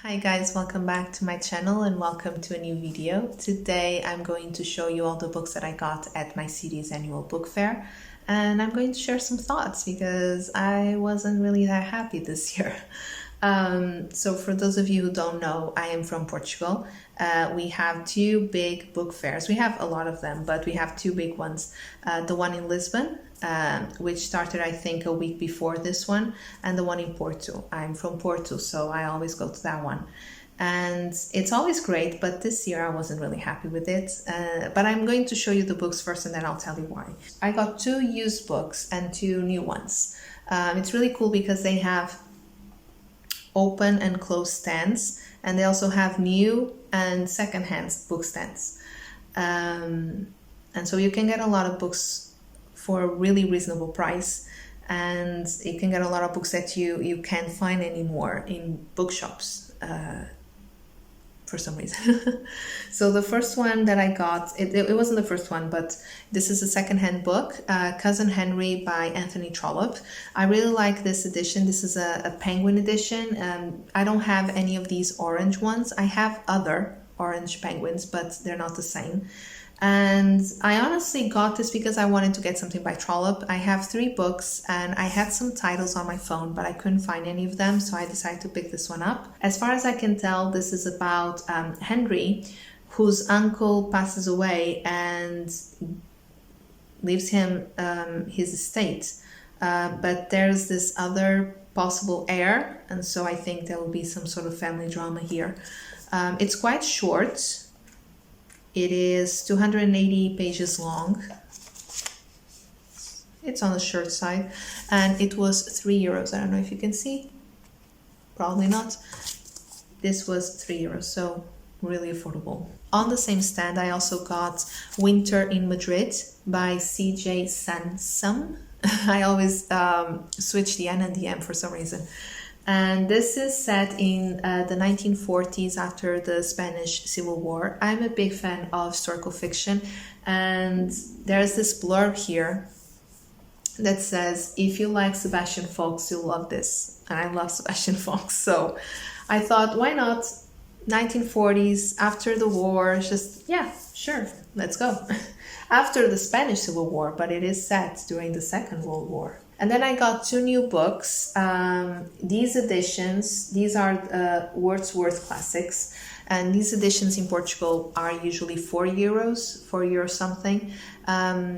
Hi guys, welcome back to my channel and welcome to a new video. Today I'm going to show you all the books that I got at my city's annual book fair, and I'm going to share some thoughts because I wasn't really that happy this year. So for those of you who don't know, I am from Portugal. We have two big book fairs. We have a lot of them, but we have two big ones. The one in Lisbon, which started I think a week before this one, and the one in Porto. I'm from Porto, so I always go to that one. And it's always great, but this year I wasn't really happy with it. But I'm going to show you the books first and then I'll tell you why. I got two used books and two new ones. It's really cool because they have open and closed stands, and they also have new and second-hand book stands. And so you can get a lot of books for a really reasonable price, and you can get a lot of books that you can't find anymore in bookshops for some reason. So the first one that I got, it wasn't the first one, but this is a second-hand book, Cousin Henry by Anthony Trollope. I really like this edition. This is a penguin edition. I don't have any of these orange ones. I have other orange penguins, but they're not the same. And I honestly got this because I wanted to get something by Trollope. I have 3 books and I had some titles on my phone, but I couldn't find any of them, so I decided to pick this one up. As far as I can tell, this is about Henry, whose uncle passes away and leaves him his estate. But there's this other possible heir, and so I think there will be some sort of family drama here. It's quite short. It is 280 pages long. It's on the short side, and it was €3. I don't know if you can see. Probably not. This was €3, so really affordable. On the same stand, I also got Winter in Madrid by C.J. Sansom. I always switch the N and the M for some reason. And this is set in the 1940s after the Spanish Civil War. I'm a big fan of historical fiction, and there's this blurb here that says, if you like Sebastian Faulks, you'll love this. And I love Sebastian Faulks, so I thought, why not? 1940s, after the war, just, yeah, sure, let's go. After the Spanish Civil War, but it is set during the Second World War. And then I got 2 new books. These editions, these are Wordsworth classics, and these editions in Portugal are usually €4, €4 something.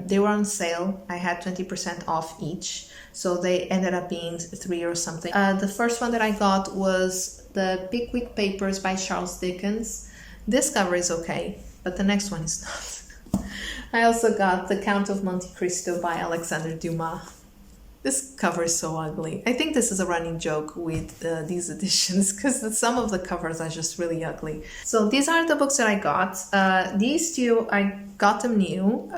They were on sale. I had 20% off each, so they ended up being €3 or something. The first one that I got was the Pickwick Papers by Charles Dickens. This cover is okay, but the next one is not. I also got The Count of Monte Cristo by Alexandre Dumas. This cover is so ugly. I think this is a running joke with these editions because some of the covers are just really ugly. So these are the books that I got. These two, I got them new,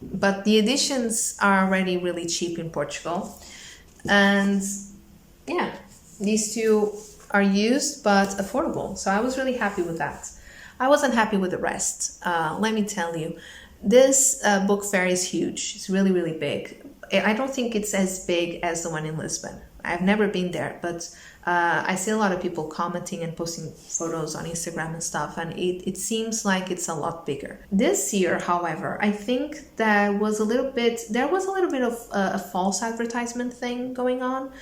but the editions are already really cheap in Portugal. And yeah, these two are used but affordable. So I was really happy with that. I wasn't happy with the rest. Let me tell you. This book fair is huge. It's really, really big. I don't think it's as big as the one in Lisbon. I've never been there, but I see a lot of people commenting and posting photos on Instagram and stuff, and it seems like it's a lot bigger. This year, however, I think there was a little bit of a false advertisement thing going on.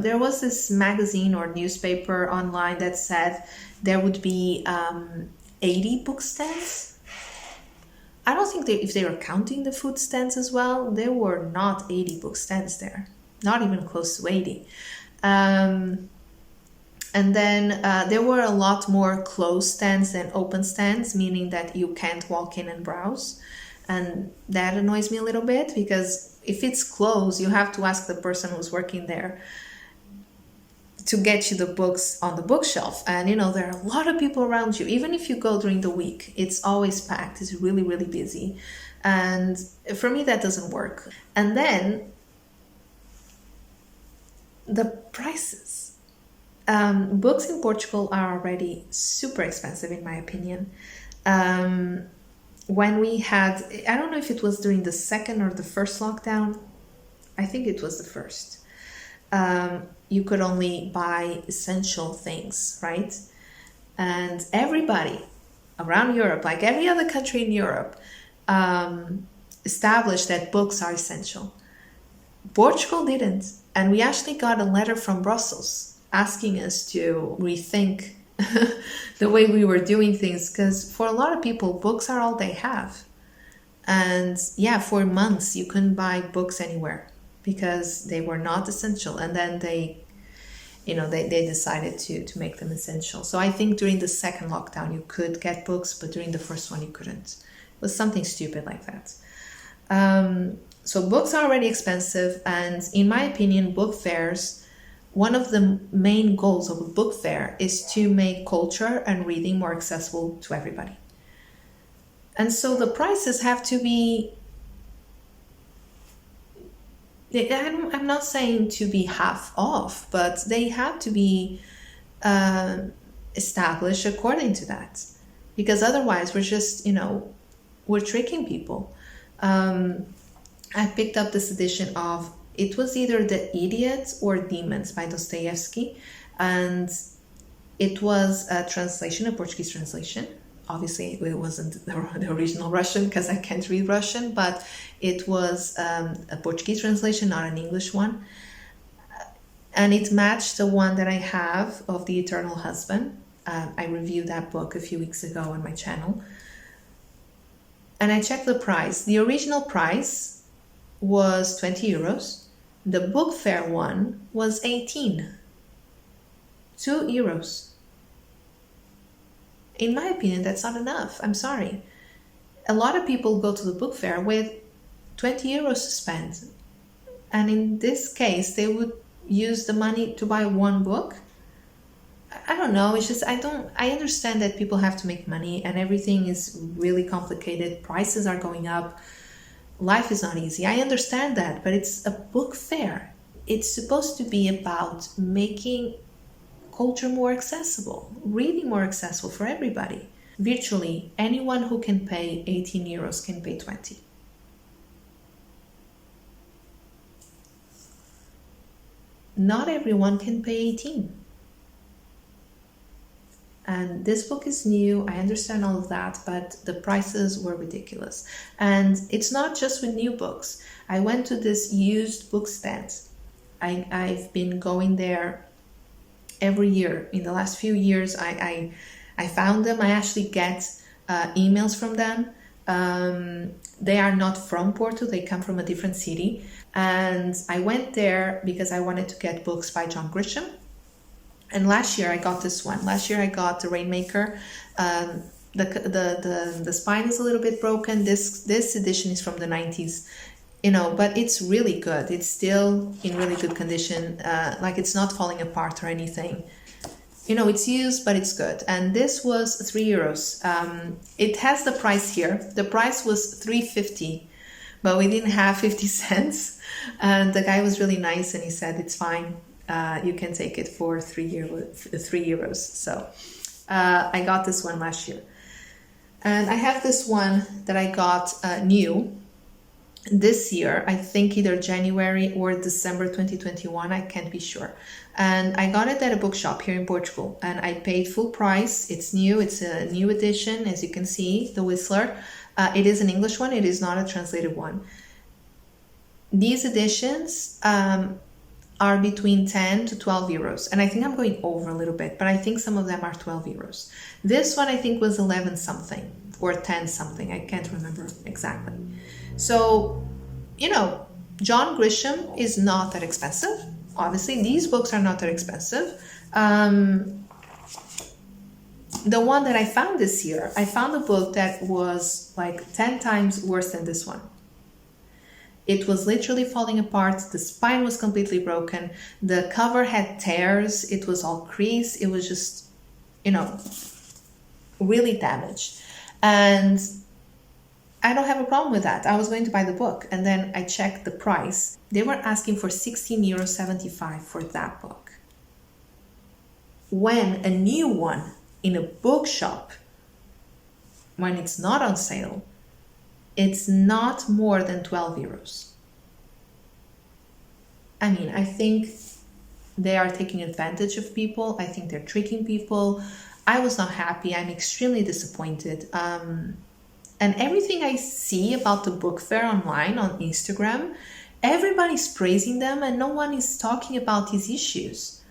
There was this magazine or newspaper online that said there would be 80 book stands. I don't think if they were counting the food stands as well, there were not 80 book stands there, not even close to 80. And then there were a lot more closed stands than open stands, meaning that you can't walk in and browse. And that annoys me a little bit because if it's closed, you have to ask the person who's working there to get you the books on the bookshelf, and you know there are a lot of people around you. Even if you go during the week, it's always packed. It's really, really busy, and for me that doesn't work. And then the prices. Books in Portugal are already super expensive in my opinion. When we had, I don't know if it was during the second or the first lockdown, I think it was the first. you could only buy essential things, right? And everybody around Europe, like every other country in Europe, established that books are essential. Portugal didn't. And we actually got a letter from Brussels asking us to rethink the way we were doing things, because for a lot of people, books are all they have. And yeah, for months you couldn't buy books anywhere because they were not essential. And then they decided to make them essential. So I think during the second lockdown you could get books, but during the first one you couldn't. It was something stupid like that. So books are already expensive, and in my opinion, book fairs, one of the main goals of a book fair is to make culture and reading more accessible to everybody. And so the prices have to be, I'm not saying to be half off, but they have to be established according to that. Because otherwise we're just, we're tricking people. I picked up this edition of, it was either The Idiot or Demons by Dostoevsky, and it was a translation, a Portuguese translation. Obviously, it wasn't the original Russian because I can't read Russian, but it was a Portuguese translation, not an English one. And it matched the one that I have of The Eternal Husband. I reviewed that book a few weeks ago on my channel. And I checked the price. The original price was 20 euros. The book fair one was 18. 2 euros. In my opinion, that's not enough. I'm sorry. A lot of people go to the book fair with 20 euros to spend. And in this case, they would use the money to buy one book. I don't know. It's just, I understand that people have to make money and everything is really complicated. Prices are going up. Life is not easy. I understand that, but it's a book fair. It's supposed to be about making culture more accessible, reading more accessible for everybody. Virtually anyone who can pay 18 euros can pay 20. Not everyone can pay 18. And this book is new, I understand all of that, but the prices were ridiculous. And it's not just with new books. I went to this used book stand. I've been going there every year. In the last few years, I found them. I actually get emails from them. They are not from Porto, they come from a different city. And I went there because I wanted to get books by John Grisham. And last year I got this one. Last year I got The Rainmaker. The spine is a little bit broken. This edition is from the 90s, but it's really good. It's still in really good condition. Like it's not falling apart or anything. It's used, but it's good. And this was 3 euros. It has the price here. The price was 3.50, but we didn't have 50 cents. And the guy was really nice and he said, it's fine. You can take it for 3 euros. So I got this one last year. And I have this one that I got new this year, I think either January or December 2021, I can't be sure. And I got it at a bookshop here in Portugal and I paid full price. It's new, it's a new edition, as you can see, The Whistler. It is an English one, it is not a translated one. These editions are between 10 to 12 euros. And I think I'm going over a little bit, but I think some of them are 12 euros. This one I think was 11 something or 10 something. I can't remember exactly. So, John Grisham is not that expensive. Obviously, these books are not that expensive. The one that I found this year, I found a book that was like 10 times worse than this one. It was literally falling apart. The spine was completely broken. The cover had tears. It was all creased. It was just, really damaged. And I don't have a problem with that. I was going to buy the book and then I checked the price. They were asking for €16.75 for that book. When a new one in a bookshop, when it's not on sale, it's not more than 12 euros. I mean, I think they are taking advantage of people. I think they're tricking people. I was not happy. I'm extremely disappointed. And everything I see about the book fair online on Instagram, everybody's praising them and no one is talking about these issues.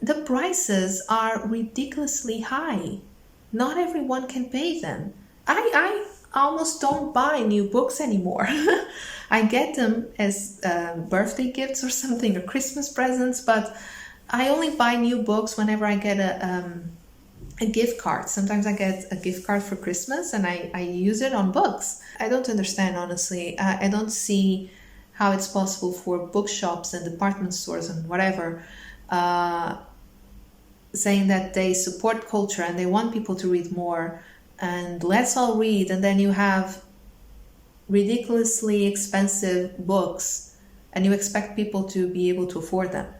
The prices are ridiculously high. Not everyone can pay them. I almost don't buy new books anymore. I get them as birthday gifts or something, or Christmas presents, but I only buy new books whenever I get a gift card. Sometimes I get a gift card for Christmas and I use it on books. I don't understand, honestly. I don't see how it's possible for bookshops and department stores and whatever saying that they support culture and they want people to read more and let's all read, and then you have ridiculously expensive books and you expect people to be able to afford them.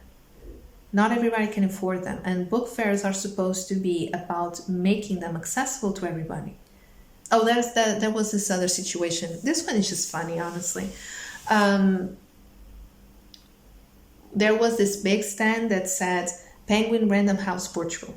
Not everybody can afford them, and book fairs are supposed to be about making them accessible to everybody. Oh, there was this other situation. This one is just funny, honestly. There was this big stand that said Penguin Random House Portugal.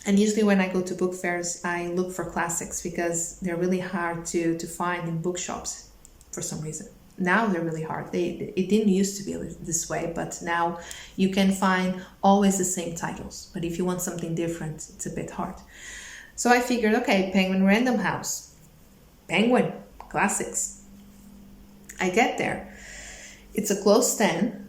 And usually when I go to book fairs, I look for classics because they're really hard to find in bookshops for some reason. Now they're really hard. It didn't used to be this way, but now you can find always the same titles. But if you want something different, it's a bit hard. So I figured, okay, Penguin Random House. Penguin, classics. I get there. It's a closed stand.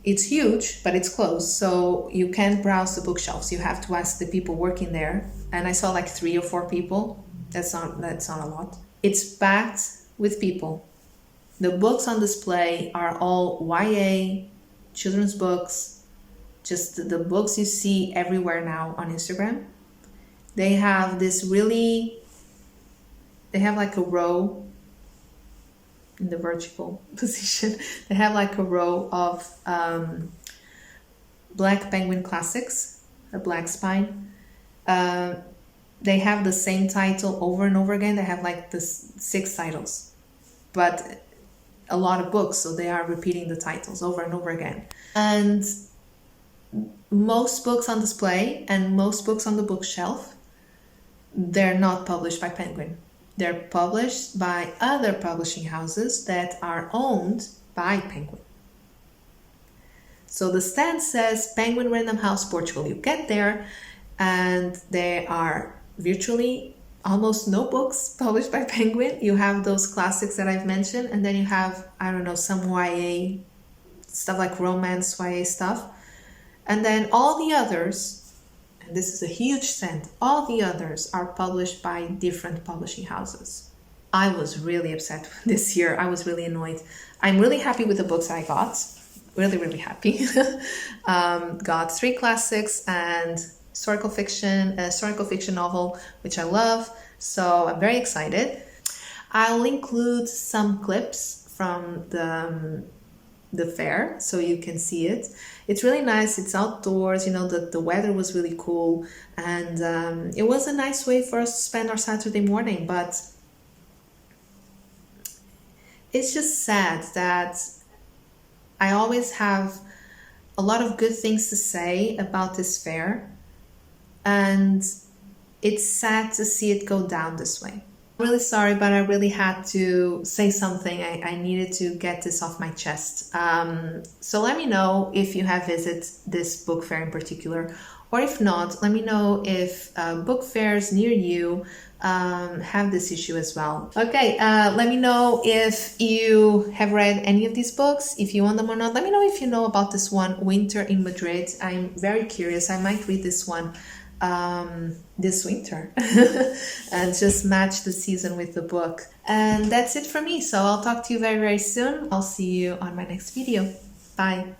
It's huge, but it's closed, so you can't browse the bookshelves. You have to ask the people working there. And I saw like 3 or 4 people. That's not a lot. It's packed with people. The books on display are all YA, children's books, just the books you see everywhere now on Instagram. They have like a row in the vertical position. They have like a row of Black Penguin classics, a black spine. They have the same title over and over again. They have like the 6 titles, but a lot of books, so they are repeating the titles over and over again. And most books on display and most books on the bookshelf, they're not published by Penguin. They're published by other publishing houses that are owned by Penguin. So the stand says Penguin Random House Portugal. You get there and there are virtually almost no books published by Penguin. You have those classics that I've mentioned, and then you have, I don't know, some YA stuff like romance, YA stuff. And then all the others, and this is a huge stand, all the others are published by different publishing houses. I was really upset this year. I was really annoyed. I'm really happy with the books I got. Really, really happy. Got 3 classics and historical fiction, a historical fiction novel, which I love. So I'm very excited. I'll include some clips from the fair so you can see it. It's really nice. It's outdoors. You know, the weather was really cool, and it was a nice way for us to spend our Saturday morning. But it's just sad that I always have a lot of good things to say about this fair, and it's sad to see it go down this way. I'm really sorry, but I really had to say something. I needed to get this off my chest. So let me know if you have visited this book fair in particular, or if not, let me know if book fairs near you have this issue as well. Okay, let me know if you have read any of these books, if you want them or not. Let me know if you know about this one, Winter in Madrid. I'm very curious. I might read this one this winter and just match the season with the book. And that's it for me. So I'll talk to you very, very soon. I'll see you on my next video. Bye.